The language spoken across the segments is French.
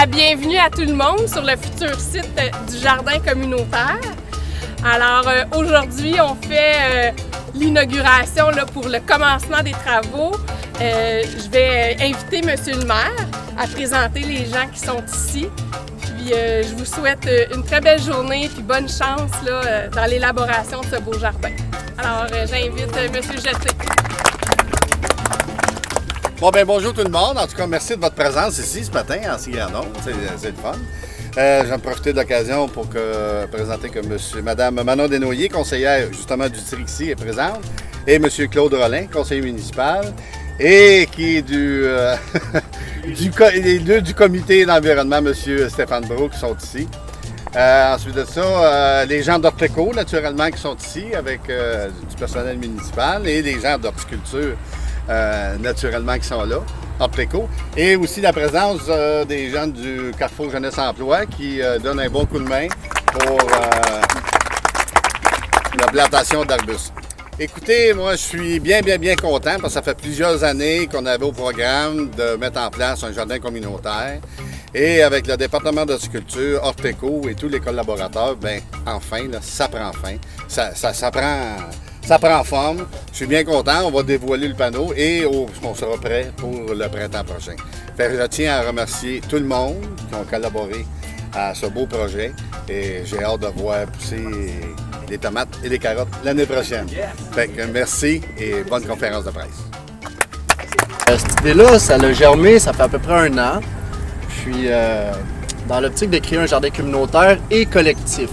la bienvenue à tout le monde sur le futur site du jardin communautaire. Alors aujourd'hui, on fait l'inauguration pour le commencement des travaux. Je vais inviter M. le maire à présenter les gens qui sont ici. Puis je vous souhaite une très belle journée et bonne chance là, dans l'élaboration de ce beau jardin. Alors j'invite M. Jeté. Bon, ben bonjour tout le monde. En tout cas, merci de votre présence ici ce matin en si grand nombre. C'est le fun. Je vais profiter de l'occasion pour présenter que Mme Manon Desnoyers, conseillère justement du Trixie, est présente, et M. Claude Rollin, conseiller municipal, et qui est les deux du comité d'environnement, M. Stéphane Brault, qui sont ici. Ensuite de ça, les gens d'Orteco, naturellement, qui sont ici avec du personnel municipal, et les gens d'horticulture, naturellement, qui sont là, Orteco. Et aussi la présence des gens du Carrefour Jeunesse Emploi qui donnent un bon coup de main pour la plantation d'arbustes. Écoutez, moi, je suis bien content parce que ça fait plusieurs années qu'on avait au programme de mettre en place un jardin communautaire. Et avec le département d'horticulture, Orteco et tous les collaborateurs, bien, enfin, là, ça prend fin. Ça prend forme. Je suis bien content. On va dévoiler le panneau et on sera prêt pour le printemps prochain. Fait que je tiens à remercier tout le monde qui ont collaboré à ce beau projet. Et j'ai hâte de voir pousser les tomates et les carottes l'année prochaine. Fait que merci et bonne conférence de presse. Cette idée-là, ça a germé, ça fait à peu près 1 an. Puis dans l'optique de créer un jardin communautaire et collectif.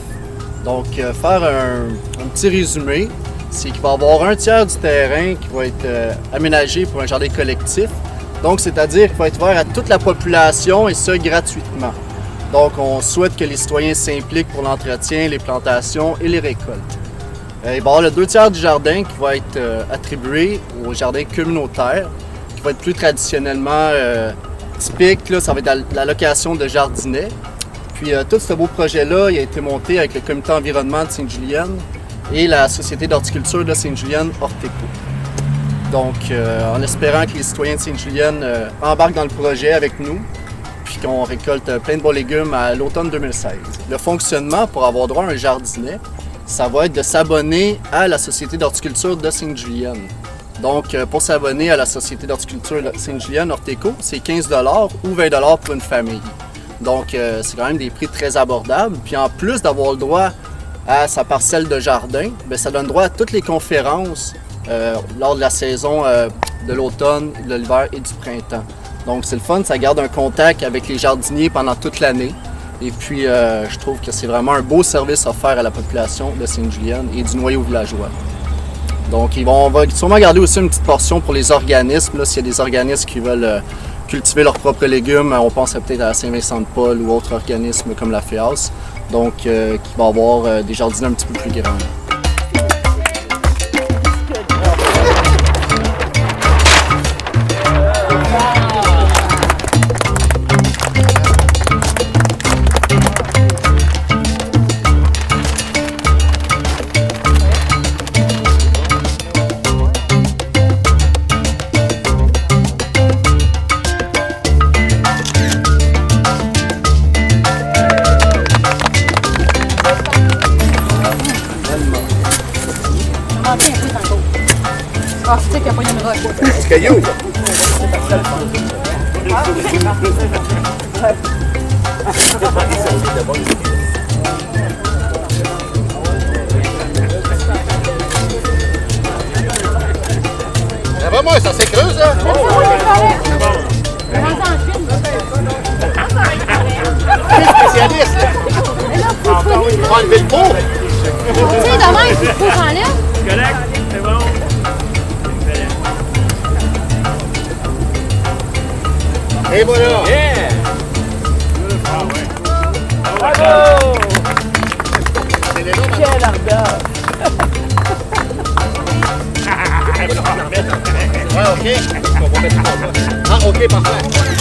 Donc faire un petit résumé, c'est qu'il va y avoir 1/3 du terrain qui va être aménagé pour un jardin collectif. Donc c'est-à-dire qu'il va être ouvert à toute la population et ça gratuitement. Donc on souhaite que les citoyens s'impliquent pour l'entretien, les plantations et les récoltes. Il va y avoir le 2/3 du jardin qui va être attribué au jardin communautaire, qui va être plus traditionnellement typique, là, ça va être la location de jardinets. Puis tout ce beau projet-là, il a été monté avec le comité environnement de Sainte-Julienne et la société d'horticulture de Sainte-Julienne, Orteco. Donc, en espérant que les citoyens de Sainte-Julienne embarquent dans le projet avec nous, puis qu'on récolte plein de beaux légumes à l'automne 2016. Le fonctionnement pour avoir droit à un jardinet, ça va être de s'abonner à la société d'horticulture de Sainte-Julienne. Donc, pour s'abonner à la Société d'horticulture Sainte-Julienne, Orteco, c'est 15 $ ou 20 $ pour une famille. Donc, c'est quand même des prix très abordables. Puis en plus d'avoir le droit à sa parcelle de jardin, bien, ça donne droit à toutes les conférences lors de la saison de l'automne, de l'hiver et du printemps. Donc, c'est le fun, ça garde un contact avec les jardiniers pendant toute l'année. Et puis, je trouve que c'est vraiment un beau service offert à la population de Sainte-Julienne et du noyau villageois. Donc, on va sûrement garder aussi une petite portion pour les organismes. S'il y a des organismes qui veulent cultiver leurs propres légumes, on pense peut-être à Saint-Vincent-de-Paul ou autres organismes comme la FEAS. Donc, qui va avoir des jardins un petit peu plus grands. Ah, c'est qu'il n'y a pas de roche. Est-ce qu'il y a où? Ça va, moi, ça s'écreuse, là? Spécialiste, là. Pour enlever le pot. Tu sais, demain, il faut que j'enlève. Correct, c'est bon. Et voilà! Yeah! Bravo! Quel ardeur! Ouais, OK. Ah, OK, parfait.